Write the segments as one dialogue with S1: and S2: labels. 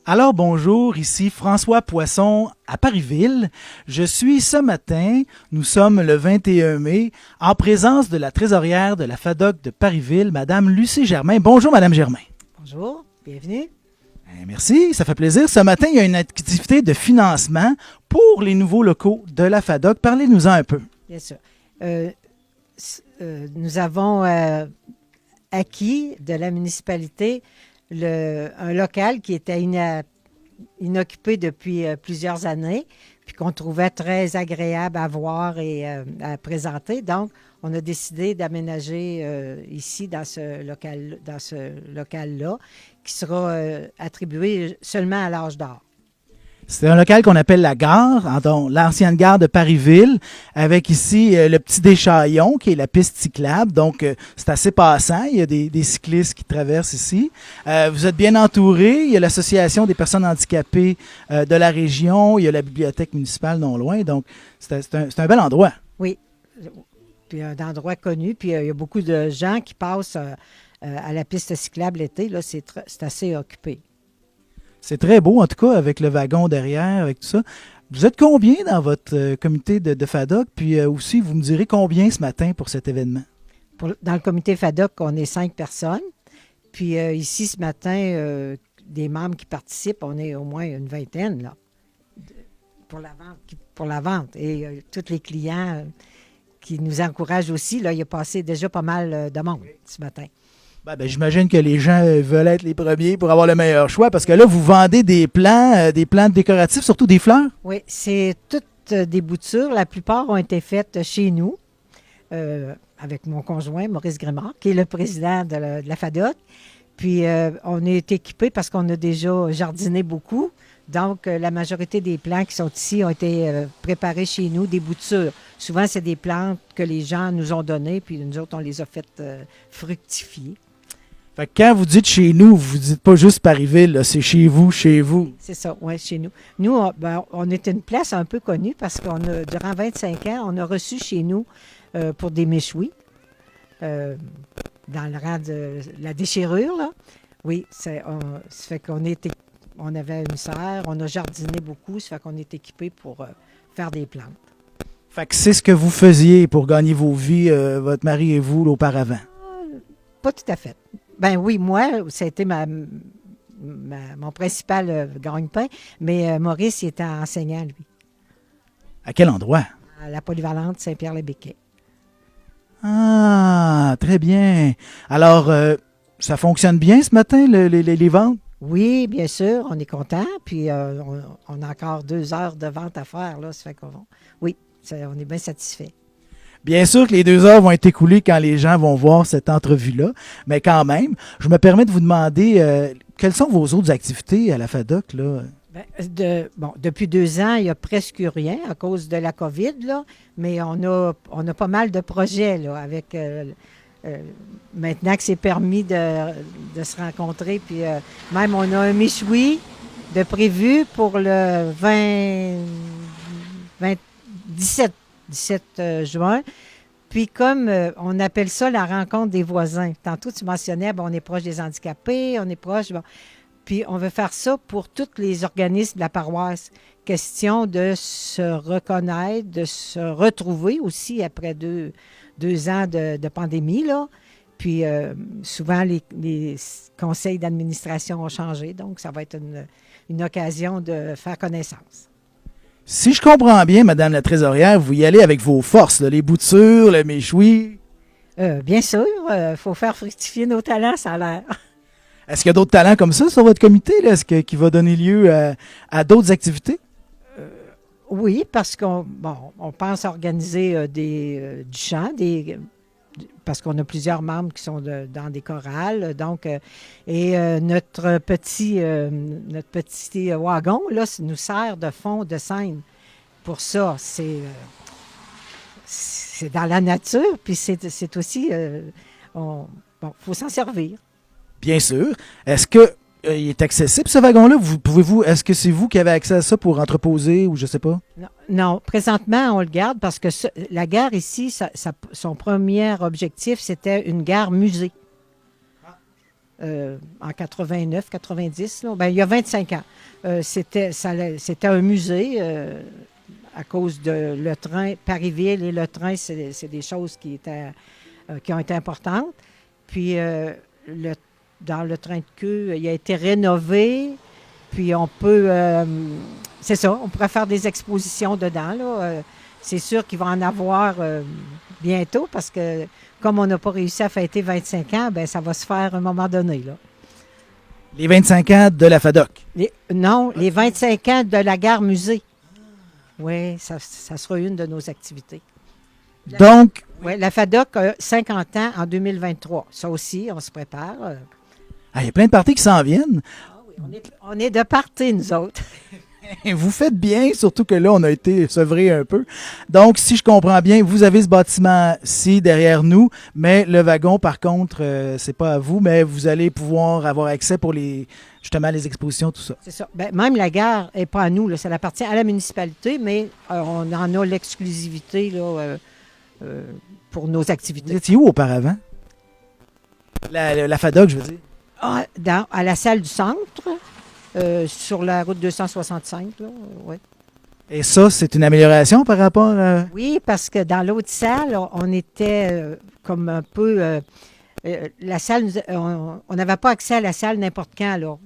S1: Alors bonjour, ici François Poisson à Parisville. Je suis ce matin, nous sommes le 21 mai, en présence de la trésorière de la FADOC de Parisville, Madame Lucie Germain. Bonjour Madame Germain.
S2: Bonjour, bienvenue.
S1: Merci, ça fait plaisir. Ce matin, il y a une activité de financement pour les nouveaux locaux de la FADOC. Parlez-nous-en un peu.
S2: Bien sûr. Nous avons acquis de la municipalité un local qui était inoccupé depuis plusieurs années, puis qu'on trouvait très agréable à voir et à présenter. Donc, on a décidé d'aménager ici, dans ce local-là, qui sera attribué seulement à l'âge d'or.
S1: C'est un local qu'on appelle la gare, donc l'ancienne gare de Parisville, avec ici le petit déchaillon qui est la piste cyclable. Donc, c'est assez passant. Il y a des cyclistes qui traversent ici. Vous êtes bien entouré. Il y a l'Association des personnes handicapées de la région. Il y a la bibliothèque municipale non loin. Donc, c'est un bel endroit.
S2: Oui, puis un endroit connu. Puis il y a beaucoup de gens qui passent à la piste cyclable l'été. Là, c'est assez occupé.
S1: C'est très beau, en tout cas, avec le wagon derrière, avec tout ça. Vous êtes combien dans votre comité de FADOC? Puis aussi, vous me direz combien ce matin pour cet événement?
S2: Dans le comité FADOC, on est 5 personnes. Puis ici, ce matin, des membres qui participent, on est au moins une vingtaine là, pour la vente. Et tous les clients qui nous encouragent aussi, là, il a passé déjà pas mal de monde ce matin.
S1: J'imagine que les gens veulent être les premiers pour avoir le meilleur choix, parce que là, vous vendez des plantes décoratifs, surtout des fleurs?
S2: Oui, c'est toutes des boutures. La plupart ont été faites chez nous, avec mon conjoint, Maurice Grimard, qui est le président de la FADOC. Puis, on est équipés parce qu'on a déjà jardiné beaucoup. Donc, la majorité des plants qui sont ici ont été préparés chez nous, des boutures. Souvent, c'est des plantes que les gens nous ont données, puis nous autres, on les a faites fructifier.
S1: Fait que quand vous dites chez nous, vous dites pas juste Parisville, là, c'est chez vous, chez vous.
S2: C'est ça, oui, chez nous. Nous, on est une place un peu connue parce durant 25 ans, on a reçu chez nous pour des méchouis, dans le rang de la déchirure, là. Oui, ça fait on avait une serre, on a jardiné beaucoup, ça fait qu'on est équipé pour faire des plantes.
S1: Fait que c'est ce que vous faisiez pour gagner vos vies, votre mari et vous, là, auparavant.
S2: Pas tout à fait. Ben oui, moi, ça a été mon principal gagne-pain, mais Maurice, il était enseignant, lui.
S1: À quel endroit?
S2: À la polyvalente Saint-Pierre-le-Béquet.
S1: Ah, très bien. Alors, ça fonctionne bien ce matin, les ventes?
S2: Oui, bien sûr, on est content. Puis, on a encore 2 heures de vente à faire, là. Ça fait oui, on est bien satisfait.
S1: Bien sûr que les 2 heures vont être écoulées quand les gens vont voir cette entrevue-là, mais quand même, je me permets de vous demander quelles sont vos autres activités à la FADOC, là?
S2: Depuis 2 ans, il n'y a presque rien à cause de la COVID, là, mais on a pas mal de projets là, avec maintenant que c'est permis de se rencontrer. Puis même on a un méchoui de prévu pour le 17 juin. Puis comme on appelle ça la rencontre des voisins. Tantôt, tu mentionnais, on est proche des handicapés, on est proche... Puis on veut faire ça pour tous les organismes de la paroisse. Question de se reconnaître, de se retrouver aussi après deux ans de pandémie, là. Puis souvent, les conseils d'administration ont changé, donc ça va être une occasion de faire connaissance.
S1: Si je comprends bien, Madame la trésorière, vous y allez avec vos forces, là, les boutures, le méchoui.
S2: Bien sûr, il faut faire fructifier nos talents, ça a l'air.
S1: Est-ce qu'il y a d'autres talents comme ça sur votre comité? Là? Est-ce qui va donner lieu à d'autres activités?
S2: Oui, parce qu'on pense organiser du chant, parce qu'on a plusieurs membres qui sont dans des chorales. Donc, notre petit wagon là, nous sert de fond de scène. Pour ça, c'est dans la nature, puis c'est aussi... faut s'en servir.
S1: Bien sûr. Est-ce que il est accessible, ce wagon-là? Est-ce que c'est vous qui avez accès à ça pour entreposer ou je sais pas?
S2: Non, présentement, on le garde parce que la gare ici, son premier objectif, c'était une gare musée. en 89, 90, là, ben, il y a 25 ans. C'était un musée à cause de le train Paris-Ville et le train, c'est des choses qui ont été importantes. Puis dans le train de queue, il a été rénové. Puis on peut, c'est ça, on pourrait faire des expositions dedans, là. C'est sûr qu'il va en avoir bientôt parce que comme on n'a pas réussi à fêter 25 ans, ben ça va se faire à un moment donné, là.
S1: Les 25 ans de la FADOC.
S2: Non, les 25 ans de la gare musée. Oui, ça sera une de nos activités.
S1: Donc,
S2: oui, la FADOC a 50 ans en 2023. Ça aussi, on se prépare.
S1: il y a plein de parties qui s'en viennent.
S2: On est de parties, nous autres.
S1: Vous faites bien, surtout que là, on a été sevrés un peu. Donc, si je comprends bien, vous avez ce bâtiment-ci derrière nous, mais le wagon, par contre, c'est pas à vous, mais vous allez pouvoir avoir accès pour justement les expositions, tout ça.
S2: C'est ça. Ben, même la gare n'est pas à nous, là, ça appartient à la municipalité, mais on en a l'exclusivité là, pour nos activités.
S1: Vous étiez où auparavant? La FADOC, je veux dire.
S2: À la salle du centre. Sur la route 265, là, oui.
S1: Et ça, c'est une amélioration par rapport à...
S2: Oui, parce que dans l'autre salle, on était comme un peu... la salle, on n'avait pas accès à la salle n'importe quand, là.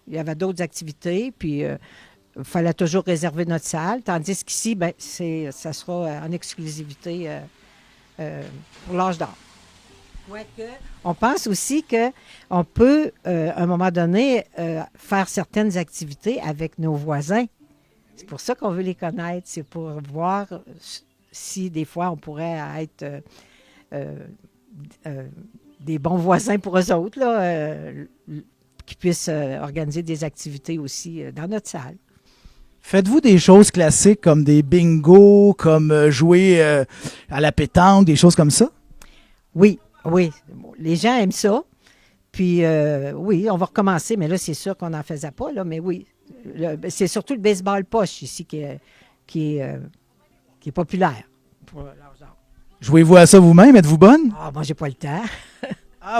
S2: Il y avait d'autres activités, puis il fallait toujours réserver notre salle, tandis qu'ici, ben, ça sera en exclusivité pour l'âge d'or. On pense aussi qu'on peut, à un moment donné, faire certaines activités avec nos voisins. C'est pour ça qu'on veut les connaître. C'est pour voir si des fois on pourrait être des bons voisins pour eux autres, là, qui puissent organiser des activités aussi dans notre salle.
S1: Faites-vous des choses classiques comme des bingos, comme jouer à la pétanque, des choses comme ça?
S2: Oui. Oui, les gens aiment ça. Puis, oui, on va recommencer, mais là, c'est sûr qu'on n'en faisait pas, là, mais oui. C'est surtout le baseball poche ici qui est populaire pour l'âge d'or.
S1: Jouez-vous à ça vous-même? Êtes-vous bonne?
S2: Ah, moi, j'ai pas le temps.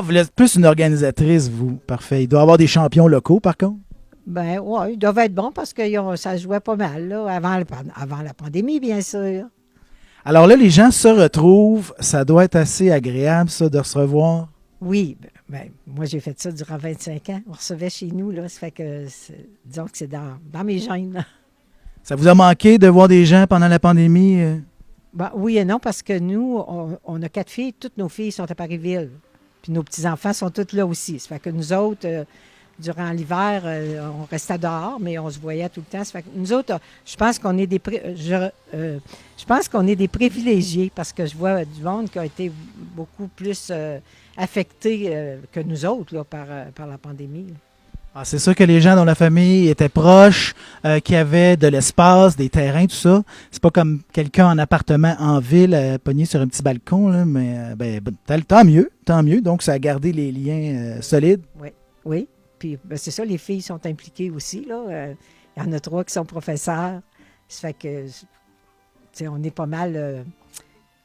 S1: Vous êtes plus une organisatrice, vous. Parfait. Il doit y avoir des champions locaux, par contre?
S2: Ben oui, ils doivent être bons parce que ça jouait pas mal, là, avant la pandémie, bien sûr.
S1: Alors là, les gens se retrouvent. Ça doit être assez agréable, ça, de se revoir.
S2: Oui. Ben, moi, j'ai fait ça durant 25 ans. On recevait chez nous, là. Ça fait que, disons que c'est dans mes gènes, là. Ça
S1: vous a manqué de voir des gens pendant la pandémie?
S2: Ben, oui et non, parce que nous, on a 4 filles. Toutes nos filles sont à Paris-Ville. Puis nos petits-enfants sont tous là aussi. Ça fait que nous autres... durant l'hiver, on restait dehors, mais on se voyait tout le temps. Ça fait que nous autres, je pense qu'on est des privilégiés parce que je vois du monde qui a été beaucoup plus affecté que nous autres là, par la pandémie.
S1: C'est sûr que les gens dans la famille étaient proches, qui avaient de l'espace, des terrains, tout ça. C'est pas comme quelqu'un en appartement en ville, pogné sur un petit balcon, là, mais tant mieux. Donc, ça a gardé les liens solides.
S2: Oui. Puis, ben, c'est ça, les filles sont impliquées aussi. Là. Il y en a 3 qui sont professeurs. Ça fait que, on est pas mal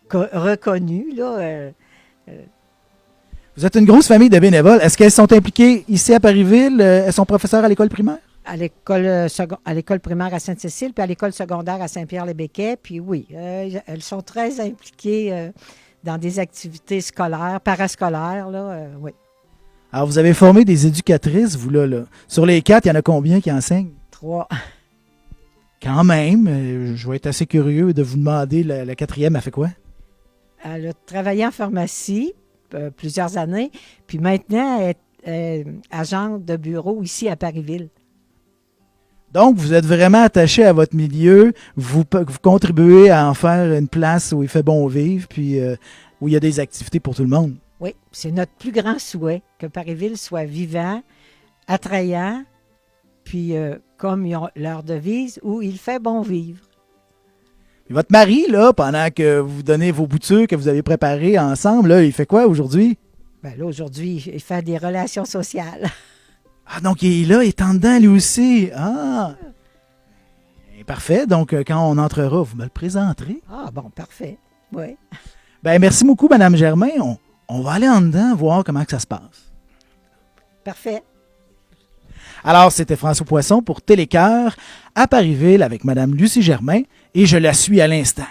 S2: reconnus. Là.
S1: Vous êtes une grosse famille de bénévoles. Est-ce qu'elles sont impliquées ici à Parisville? Elles sont professeurs à l'école primaire? À
S2: l'école primaire à Sainte-Cécile, puis à l'école secondaire à Saint-Pierre-les-Béquets. Puis oui, elles sont très impliquées dans des activités scolaires, parascolaires. Là, oui.
S1: Alors, vous avez formé des éducatrices, vous, là. Sur les 4, il y en a combien qui enseignent?
S2: 3.
S1: Quand même, je vais être assez curieux de vous demander, la 4e, elle fait quoi?
S2: Elle a travaillé en pharmacie plusieurs années, puis maintenant, elle est agente de bureau ici à Parisville.
S1: Donc, vous êtes vraiment attaché à votre milieu, vous contribuez à en faire une place où il fait bon vivre, puis où il y a des activités pour tout le monde.
S2: Oui, c'est notre plus grand souhait, que Parisville soit vivant, attrayant, puis comme ils ont leur devise, où il fait bon vivre.
S1: Et votre mari, là, pendant que vous donnez vos boutures que vous avez préparées ensemble, là, il fait quoi aujourd'hui?
S2: Bien là, aujourd'hui, il fait des relations sociales.
S1: Donc il est là, il est en dedans lui aussi. Parfait. Donc, quand on entrera, vous me le présenterez.
S2: Bon, parfait. Oui.
S1: Merci beaucoup, Mme Germain. On va aller en dedans voir comment que ça se passe.
S2: Parfait.
S1: Alors, c'était François Poisson pour Télécœur à Parisville avec Mme Lucie Germain et je la suis à l'instant.